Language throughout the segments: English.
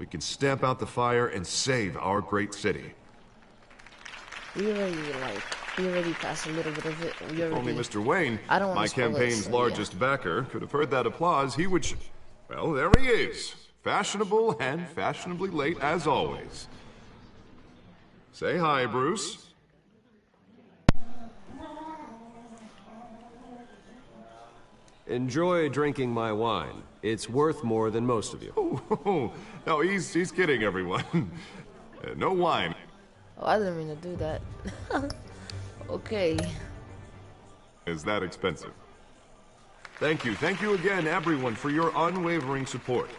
We can stamp out the fire and save our great city. We already passed a little bit of it. If only Mr. Wayne, my campaign's largest backer, could have heard that applause, he would... Well, there he is. Fashionable and fashionably late as always. Say hi, Bruce. Enjoy drinking my wine. It's worth more than most of you. Oh, no, he's kidding, everyone. No wine. Oh, I didn't mean to do that. Okay. Is that expensive? Thank you again, everyone, for your unwavering support.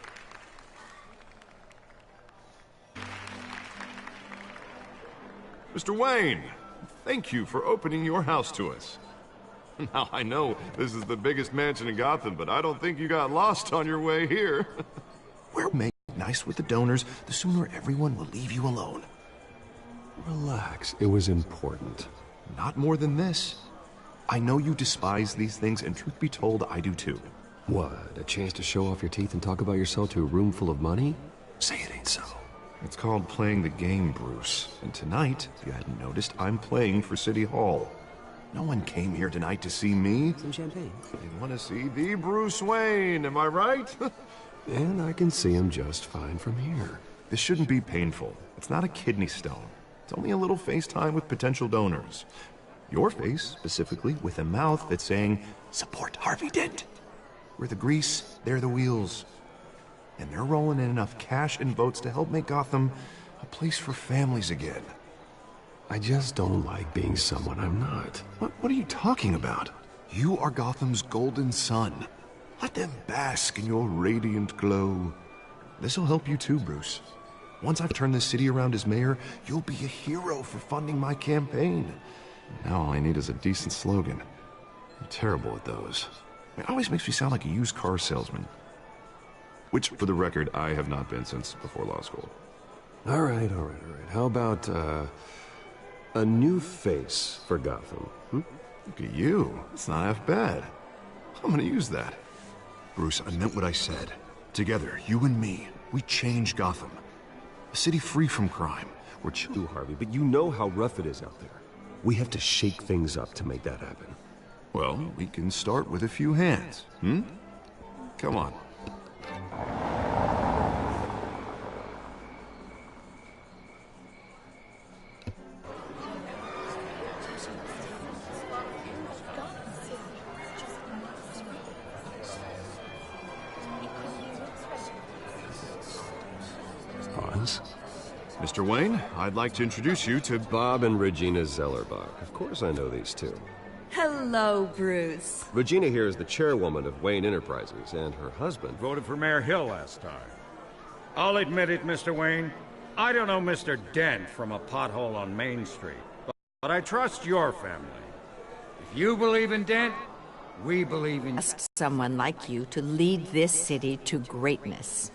Mr. Wayne, thank you for opening your house to us. Now, I know this is the biggest mansion in Gotham, but I don't think you got lost on your way here. We're making it nice with the donors, the sooner everyone will leave you alone. Relax, it was important. Not more than this. I know you despise these things, and truth be told, I do too. What, a chance to show off your teeth and talk about yourself to a room full of money? Say it ain't so. It's called playing the game, Bruce. And tonight, if you hadn't noticed, I'm playing for City Hall. No one came here tonight to see me. Some champagne. They want to see the Bruce Wayne, am I right? And I can see him just fine from here. This shouldn't be painful. It's not a kidney stone. It's only a little FaceTime with potential donors. Your face, specifically, with a mouth that's saying, support Harvey Dent. We're the grease, they're the wheels. And they're rolling in enough cash and votes to help make Gotham a place for families again. I just don't like being someone I'm not. What are you talking about? You are Gotham's golden sun. Let them bask in your radiant glow. This'll help you too, Bruce. Once I've turned this city around as mayor, you'll be a hero for funding my campaign. Now all I need is a decent slogan. I'm terrible at those. It always makes me sound like a used car salesman. Which, for the record, I have not been since before law school. All right. How about, a new face for Gotham, Look at you. It's not half bad. I'm gonna use that. Bruce, I meant what I said. Together, you and me, we change Gotham. A city free from crime. We're chill, Harvey, but you know how rough it is out there. We have to shake things up to make that happen. Well, we can start with a few hands, Come on. Mr. Wayne, I'd like to introduce you to Bob and Regina Zellerbach. Of course I know these two. Hello, Bruce. Regina here is the chairwoman of Wayne Enterprises, and her husband voted for Mayor Hill last time. I'll admit it, Mr. Wayne. I don't know Mr. Dent from a pothole on Main Street, but I trust your family. If you believe in Dent, we believe in... Ask someone like you to lead this city to greatness.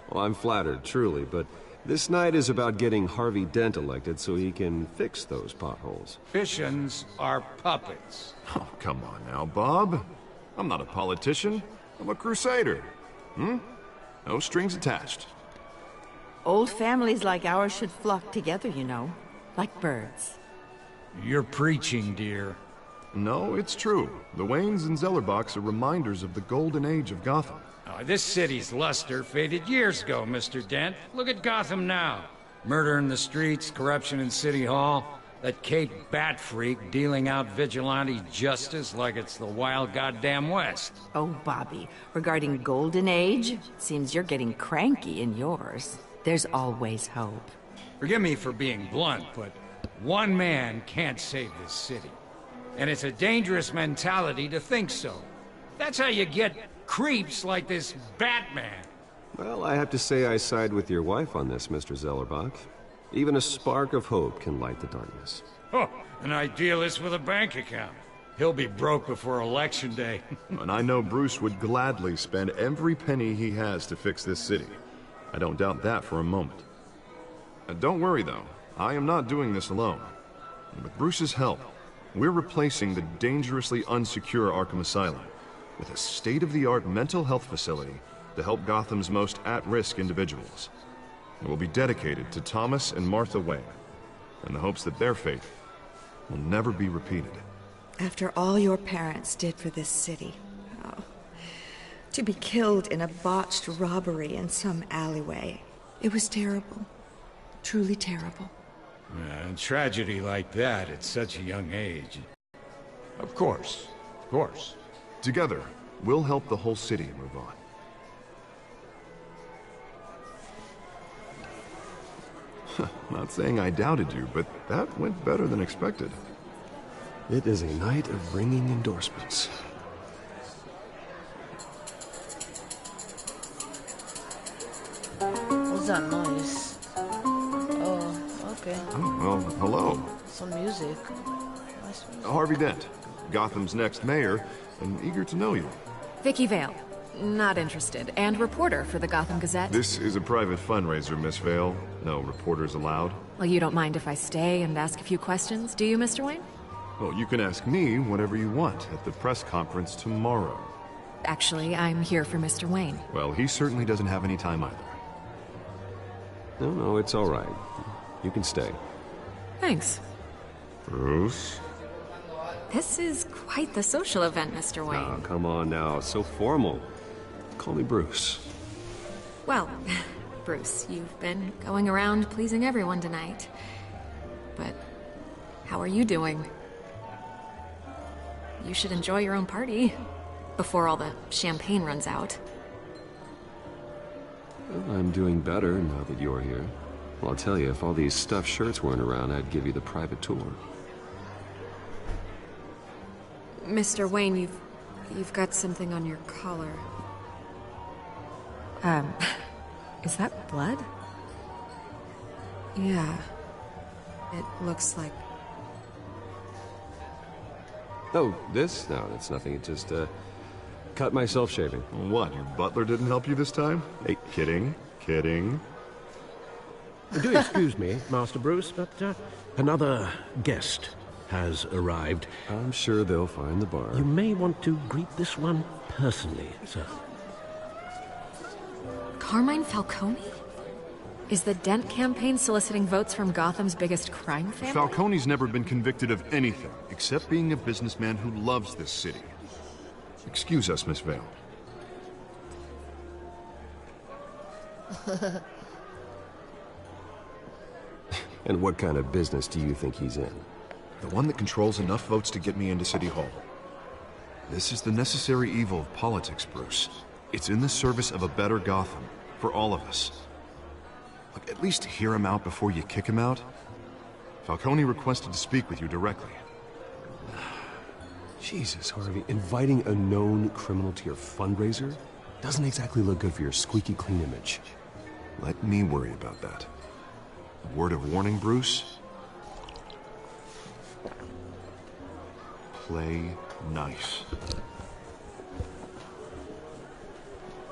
Well, I'm flattered, truly, but this night is about getting Harvey Dent elected so he can fix those potholes. Politicians are puppets. Oh, come on now, Bob. I'm not a politician. I'm a crusader. No strings attached. Old families like ours should flock together, you know, like birds. You're preaching, dear. No, it's true. The Waynes and Zellerbachs are reminders of the golden age of Gotham. Oh, this city's luster faded years ago, Mr. Dent. Look at Gotham now. Murder in the streets, corruption in City Hall, that Kate Bat freak dealing out vigilante justice like it's the wild goddamn West. Oh, Bobby, regarding Golden Age, seems you're getting cranky in yours. There's always hope. Forgive me for being blunt, but one man can't save this city. And it's a dangerous mentality to think so. That's how you get creeps like this Batman. Well, I have to say I side with your wife on this, Mr. Zellerbach. Even a spark of hope can light the darkness. Oh, an idealist with a bank account. He'll be broke before Election Day. And I know Bruce would gladly spend every penny he has to fix this city. I don't doubt that for a moment. Don't worry, though. I am not doing this alone. And with Bruce's help, we're replacing the dangerously unsecure Arkham Asylum with a state-of-the-art mental health facility to help Gotham's most at-risk individuals. It will be dedicated to Thomas and Martha Wayne, in the hopes that their fate will never be repeated. After all your parents did for this city, oh, to be killed in a botched robbery in some alleyway, it was terrible. Truly terrible. A tragedy like that at such a young age. Of course. Of course. Together, we'll help the whole city move on. Not saying I doubted you, but that went better than expected. It is a night of ringing endorsements. What's that noise? Oh, okay. Oh, well, hello. Some music. Nice music. Harvey Dent, Gotham's next mayor, and eager to know you. Vicky Vale. Not interested. And reporter for the Gotham Gazette. This is a private fundraiser, Miss Vale. No reporters allowed. Well, you don't mind if I stay and ask a few questions, do you, Mr. Wayne? Well, you can ask me whatever you want at the press conference tomorrow. Actually, I'm here for Mr. Wayne. Well, he certainly doesn't have any time either. No, it's all right. You can stay. Thanks. Bruce? This is quite the social event, Mr. Wayne. Oh, come on now. So formal. Call me Bruce. Well, Bruce, you've been going around pleasing everyone tonight. But how are you doing? You should enjoy your own party before all the champagne runs out. Well, I'm doing better now that you're here. Well, I'll tell you, if all these stuffed shirts weren't around, I'd give you the private tour. Mr. Wayne, you've got something on your collar. Is that blood? Yeah. It looks like... Oh, this? No, that's nothing. It just, cut myself shaving. What, your butler didn't help you this time? Hey, kidding, kidding. Do excuse me, Master Bruce, but another guest has arrived. I'm sure they'll find the bar. You may want to greet this one personally, sir. Carmine Falcone? Is the Dent campaign soliciting votes from Gotham's biggest crime family? Falcone's never been convicted of anything, except being a businessman who loves this city. Excuse us, Miss Vale. And what kind of business do you think he's in? The one that controls enough votes to get me into City Hall. This is the necessary evil of politics, Bruce. It's in the service of a better Gotham, for all of us. Look, at least hear him out before you kick him out. Falcone requested to speak with you directly. Jesus, Harvey, inviting a known criminal to your fundraiser doesn't exactly look good for your squeaky clean image. Let me worry about that. A word of warning, Bruce? Play nice.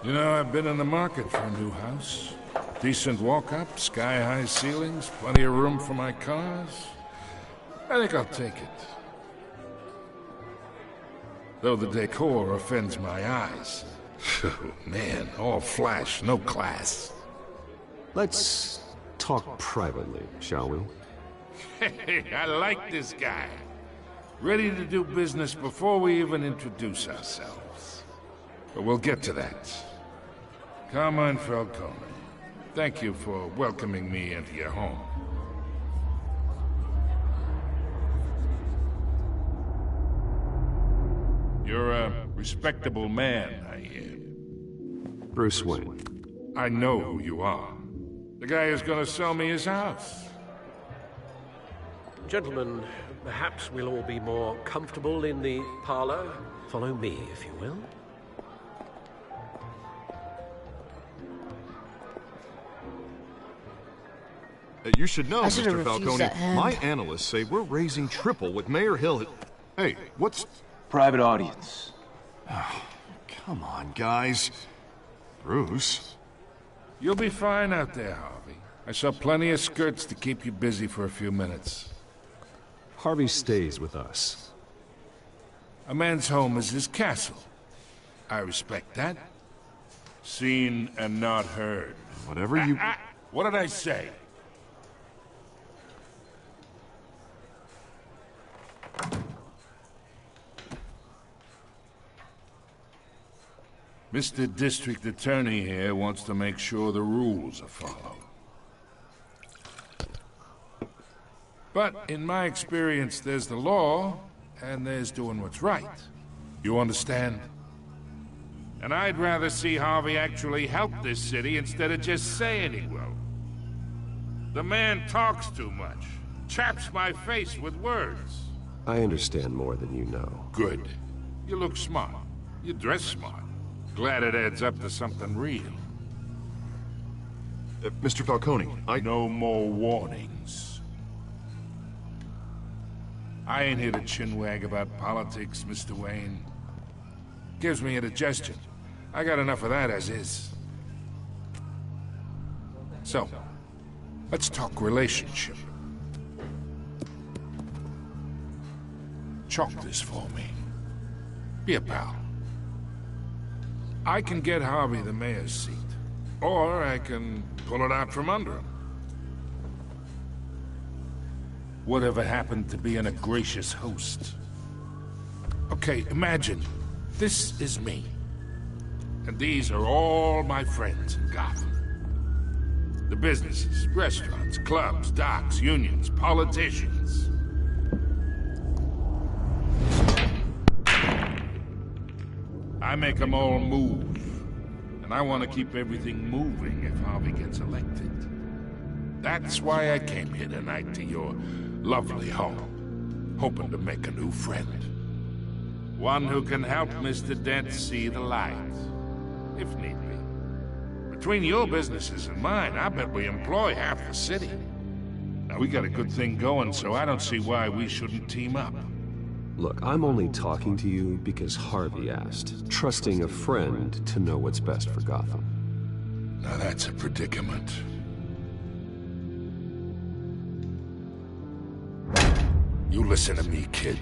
You know, I've been in the market for a new house. Decent walk-up, sky-high ceilings, plenty of room for my cars. I think I'll take it. Though the decor offends my eyes. Oh, man, all flash, no class. Let's talk privately, shall we? Hey, I like this guy. Ready to do business before we even introduce ourselves. But we'll get to that. Carmine Falcone, thank you for welcoming me into your home. You're a respectable man, I hear. Bruce Wayne. I know who you are. The guy who's gonna sell me his house. Gentlemen, perhaps we'll all be more comfortable in the parlor. Follow me, if you will. You should know, I should've Mr. refused Falcone, that hand. my analysts say we're raising triple with Mayor Hill. Hey, what's... Private audience. Come on, guys. Bruce? You'll be fine out there, Harvey. I saw plenty of skirts to keep you busy for a few minutes. Harvey stays with us. A man's home is his castle. I respect that. Seen and not heard. Whatever you... What did I say? Mr. District Attorney here wants to make sure the rules are followed. But in my experience, there's the law, and there's doing what's right. You understand? And I'd rather see Harvey actually help this city instead of just saying he will. The man talks too much. Chaps my face with words. I understand more than you know. Good. You look smart. You dress smart. Glad it adds up to something real. Mr. Falcone, No more warnings. I ain't here to chinwag about politics, Mr. Wayne. Gives me indigestion. I got enough of that as is. So, let's talk relationship. Chalk this for me. Be a pal. I can get Harvey the mayor's seat, or I can pull it out from under him. Whatever happened to being a gracious host? Okay, imagine, this is me. And these are all my friends in Gotham. The businesses, restaurants, clubs, docks, unions, politicians. I make them all move. And I want to keep everything moving if Harvey gets elected. That's why I came here tonight to your lovely home, hoping to make a new friend. One who can help Mr. Dent see the light, if need be. Between your businesses and mine, I bet we employ half the city. Now, we got a good thing going, so I don't see why we shouldn't team up. Look, I'm only talking to you because Harvey asked, trusting a friend to know what's best for Gotham. Now that's a predicament. You listen to me, kid.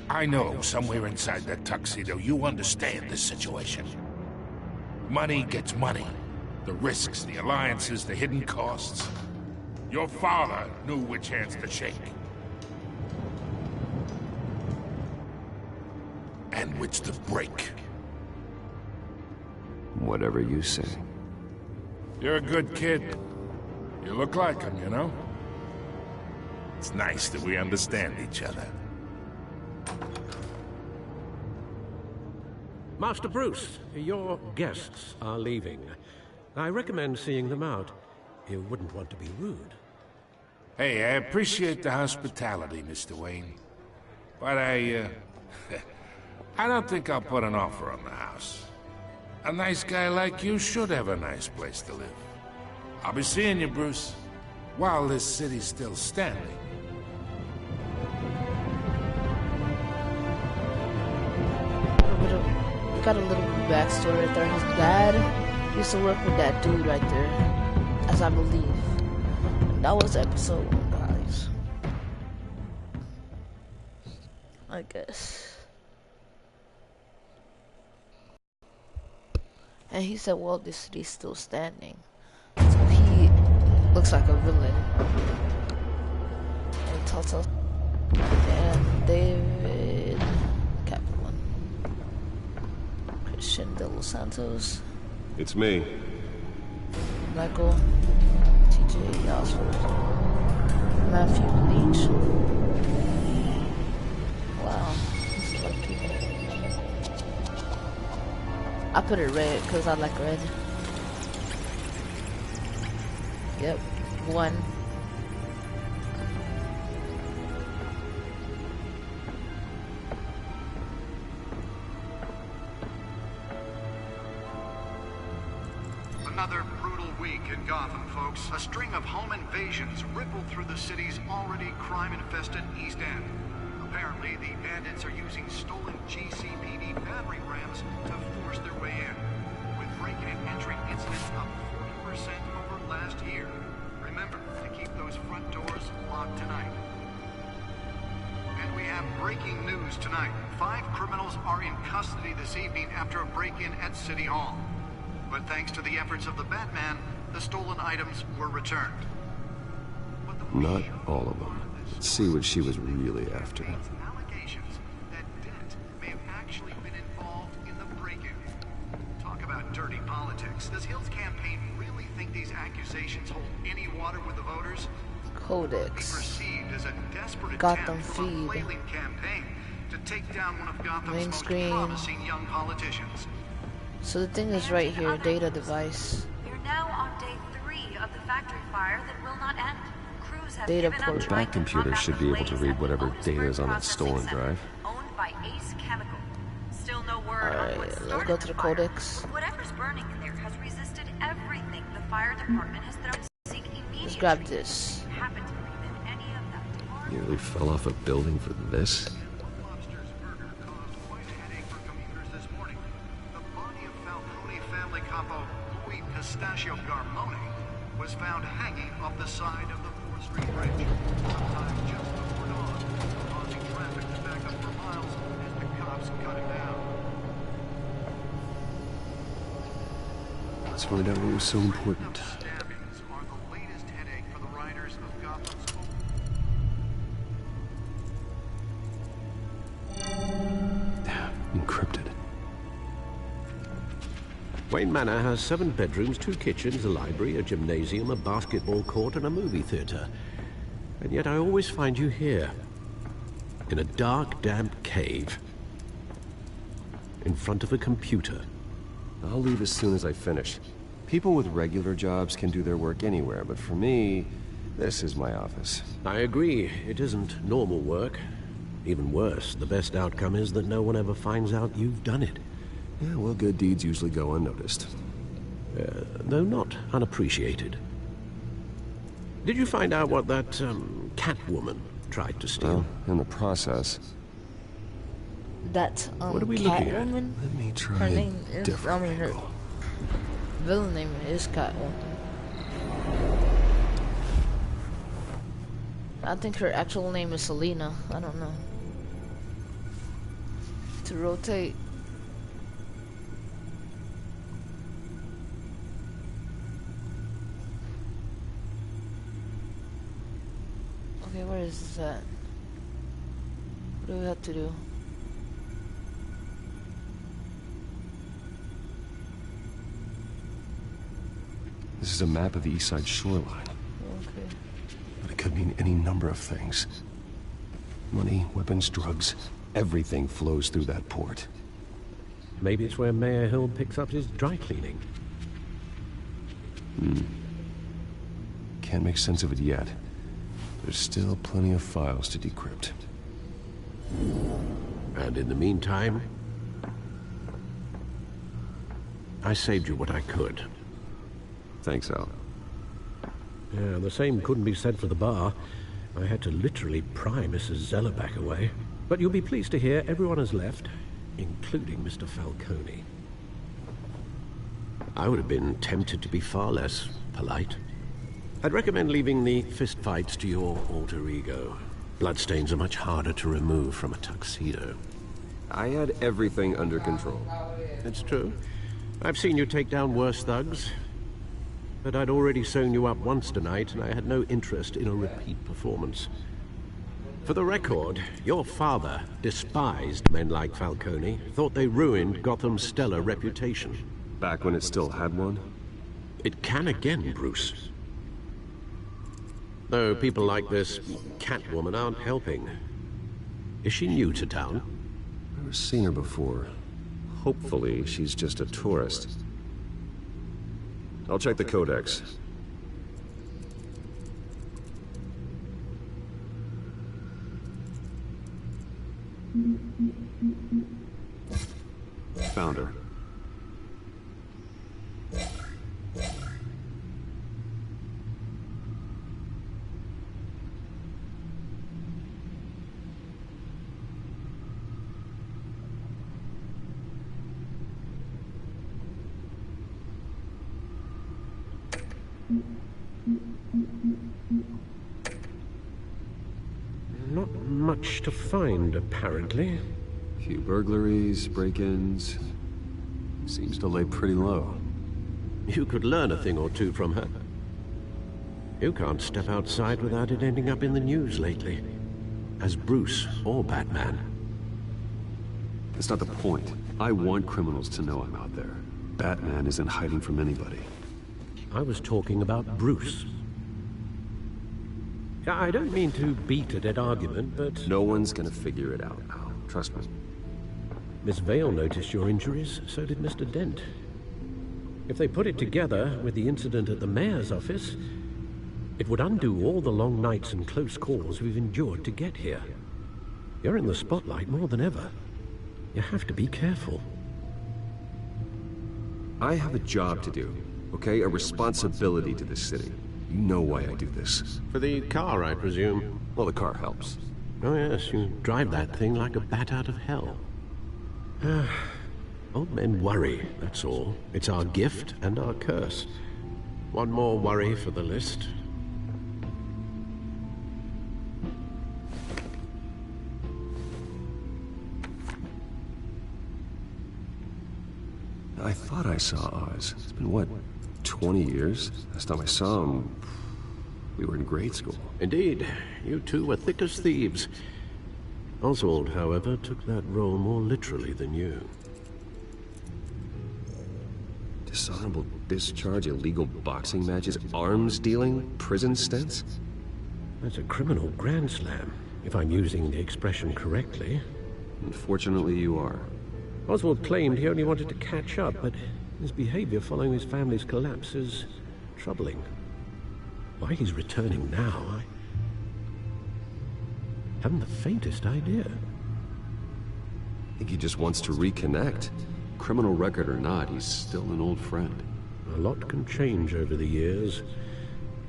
I know somewhere inside that tuxedo you understand this situation. Money gets money. The risks, the alliances, the hidden costs. Your father knew which hands to shake. And which to break. Whatever you say. You're a good kid. You look like him, you know? It's nice that we understand each other. Master Bruce, your guests are leaving. I recommend seeing them out. You wouldn't want to be rude. Hey, I appreciate the hospitality, Mr. Wayne. But I don't think I'll put an offer on the house. A nice guy like you should have a nice place to live. I'll be seeing you, Bruce, while this city's still standing. We got a little backstory right there. His dad used to work with that dude right there, as I believe. And that was episode 1, guys. I guess. And he said, well, this city's still standing. So he looks like a villain. And talltale. And David Kaplan. Christian De Los Santos. It's me. Michael. TJ Oswald. Matthew Leach. Wow. He's lucky. I put it red because I like red. Yep, 1. Another brutal week in Gotham, folks. A string of home invasions rippled through the city's already crime-infested East End. Apparently, the bandits are using stolen GCPD battering rams to force their way in, with break-in and entry incidents up 40% over last year. Remember to keep those front doors locked tonight. And we have breaking news tonight. 5 criminals are in custody this evening after a break-in at City Hall. but thanks to the efforts of the Batman, the stolen items were returned. Not all of them. Let's see what she was really after. Allegations that Dent may have actually been involved in the break-in. Talk about dirty politics. Does Hill's campaign really think these accusations hold any water with the voters? Codex. Perceived as a desperate Gotham attempt from a feed. flailing campaign to take down one of Gotham's Main most screen. promising young politicians. So the thing is right here, data device. You're now on day 3 of the factory fire that will not end. Crews have Data given up port. The trying back to computer combat should the be able to blaze read at the whatever Otisburg data is on that Processing stolen Center, drive. owned by Ace Chemical. Still no word on Alright, what let's started go to the fire. codex. Whatever's burning in there has resisted everything the fire department has thrown. Seek immediate Let's grab treatment. this. Happen to breathe in any of that tomorrow. Nearly fell off a building for this? Lobster's murder caused quite a headache for commuters this morning. The body of Falcone family capo Louis Pistachio Garmone was found hanging off the side of the 4th Street Bridge, sometime just before dawn, causing traffic to back up for miles as the cops cut him down. Let's find out what was so important. Stabbings are the latest headache for the riders of Gotham's Encrypted. Wayne Manor has 7 bedrooms, 2 kitchens, a library, a gymnasium, a basketball court, and a movie theater. And yet I always find you here, in a dark, damp cave, in front of a computer. I'll leave as soon as I finish. People with regular jobs can do their work anywhere, but for me, this is my office. I agree, it isn't normal work. Even worse, the best outcome is that no one ever finds out you've done it. Yeah, well, good deeds usually go unnoticed. Though not unappreciated. Did you find out what that, Catwoman tried to steal? Well, in the process. That What are we looking at? Catwoman. Let me try Her a name is. different I mean, her angle. villain name is Catwoman. I think her actual name is Selena. I don't know. To rotate. Okay, where is this at? What do we have to do? This is a map of the East Side shoreline. Okay. But it could mean any number of things. Money, weapons, drugs, everything flows through that port. Maybe it's where Mayor Hill picks up his dry cleaning. Can't make sense of it yet. There's still plenty of files to decrypt. And in the meantime, I saved you what I could. Thanks, Al. Yeah, the same couldn't be said for the bar. I had to literally pry Mrs. Zeller back away. But you'll be pleased to hear everyone has left, including Mr. Falcone. I would have been tempted to be far less polite. I'd recommend leaving the fistfights to your alter ego. Bloodstains are much harder to remove from a tuxedo. I had everything under control. It's true. I've seen you take down worse thugs. But I'd already sewn you up once tonight, and I had no interest in a repeat performance. For the record, your father despised men like Falcone, thought they ruined Gotham's stellar reputation. Back when it still had one? It can again, Bruce. Though people like this Catwoman aren't helping. Is she new to town? Never seen her before. Hopefully, she's just a tourist. I'll check the codex. Found her. Not much to find, apparently. Few burglaries, break-ins. Seems to lay pretty low. You could learn a thing or two from her. You can't step outside without it ending up in the news lately. As Bruce or Batman. That's not the point. I want criminals to know I'm out there. Batman isn't hiding from anybody. I was talking about Bruce. I don't mean to beat a dead argument, but... No one's gonna figure it out, Al. Trust me. Miss Vale noticed your injuries, so did Mr. Dent. If they put it together with the incident at the mayor's office, it would undo all the long nights and close calls we've endured to get here. You're in the spotlight more than ever. You have to be careful. I have a job to do, okay? A responsibility to this city. You know why I do this. For the car, I presume? Well, the car helps. Oh yes, you drive that thing like a bat out of hell. Old men worry, that's all. It's our gift and our curse. One more worry for the list. I thought I saw Oz. It's been, what, 20 years? Last time I saw him, we were in grade school. Indeed. You two were thick as thieves. Oswald, however, took that role more literally than you. Dishonorable discharge, illegal boxing matches, arms dealing, prison stints? That's a criminal grand slam, if I'm using the expression correctly. Unfortunately, you are. Oswald claimed he only wanted to catch up, but his behavior following his family's collapse is troubling. Why he's returning now, I haven't the faintest idea. I think he just wants to reconnect. Criminal record or not, he's still an old friend. A lot can change over the years.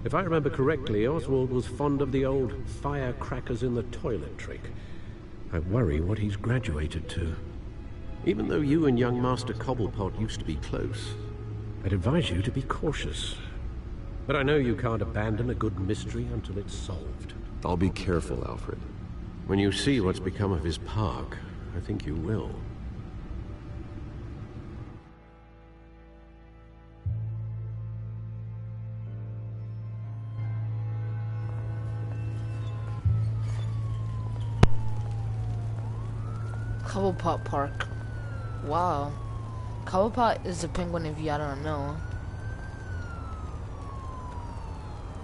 If I remember correctly, Oswald was fond of the old firecrackers in the toilet trick. I worry what he's graduated to. Even though you and young Master Cobblepot used to be close, I'd advise you to be cautious. But I know you can't abandon a good mystery until it's solved. I'll be careful, Alfred. When you see what's become of his park, I think you will. Cobblepot Park. Wow. Cobblepot is a penguin if you don't know.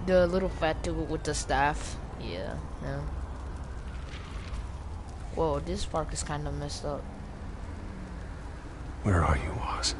The little fat dude with the staff. Yeah. Whoa, this park is kind of messed up. Where are you, Oz?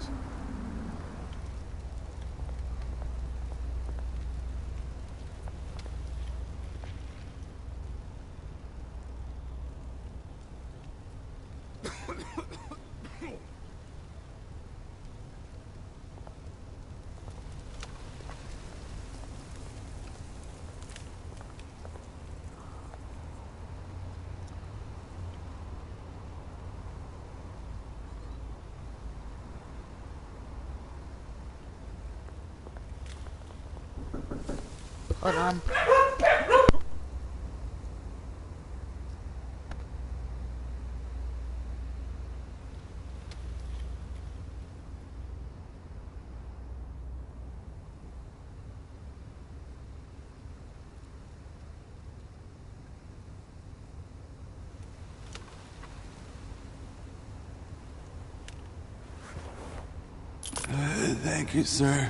Hold on. Thank you, sir.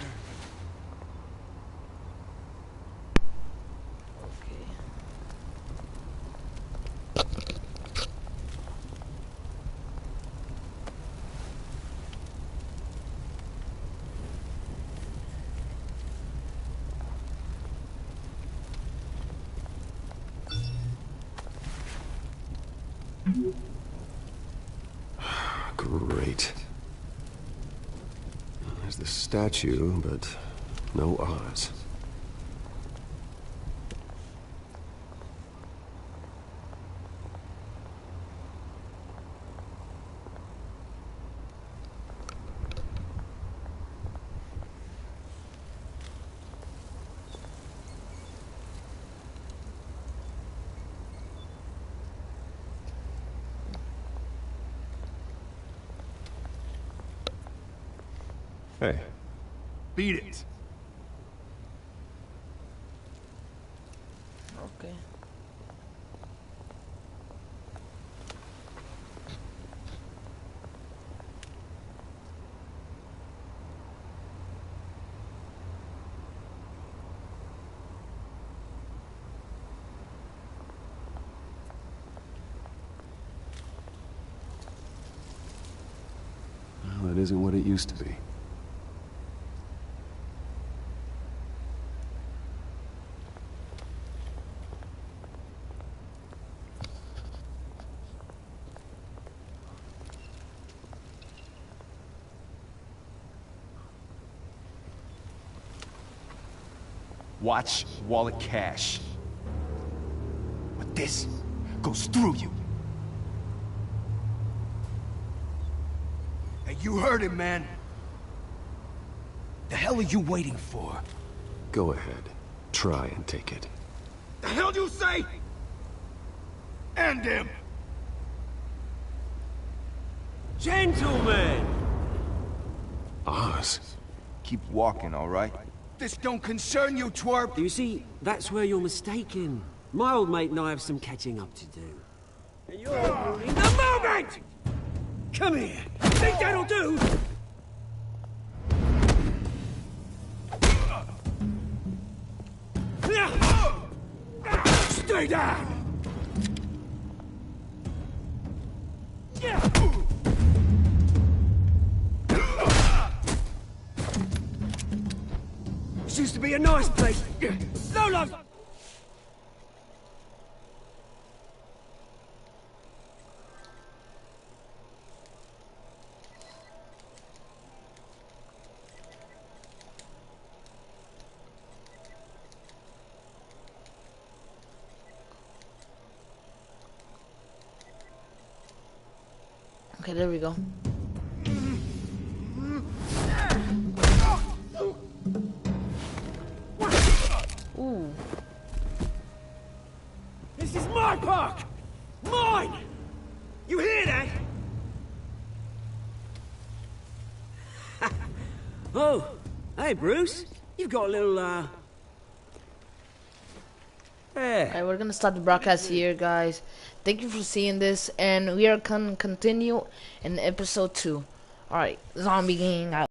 Great. There's the statue, but no Oz. Hey, Beat it. Okay. Well, it isn't what it used to be. Watch wallet cash. But this goes through you. Hey, you heard it, man. The hell are you waiting for? Go ahead. Try and take it. The hell you say? End him! Gentlemen! Oz. Keep walking, all right? This don't concern you, twerp! You see, that's where you're mistaken. My old mate and I have some catching up to do. And you're ruining the moment! Come here! Think that'll do? Stay down! This used to be a nice place. No love. Okay, there we go. Ooh. This is my park! Mine! You hear that? Oh, hey Bruce. You've got a little, Hey. Alright, we're gonna stop the broadcast here, guys. Thank you for seeing this, and we are gonna continue in episode 2. Alright, Zombie Gang out.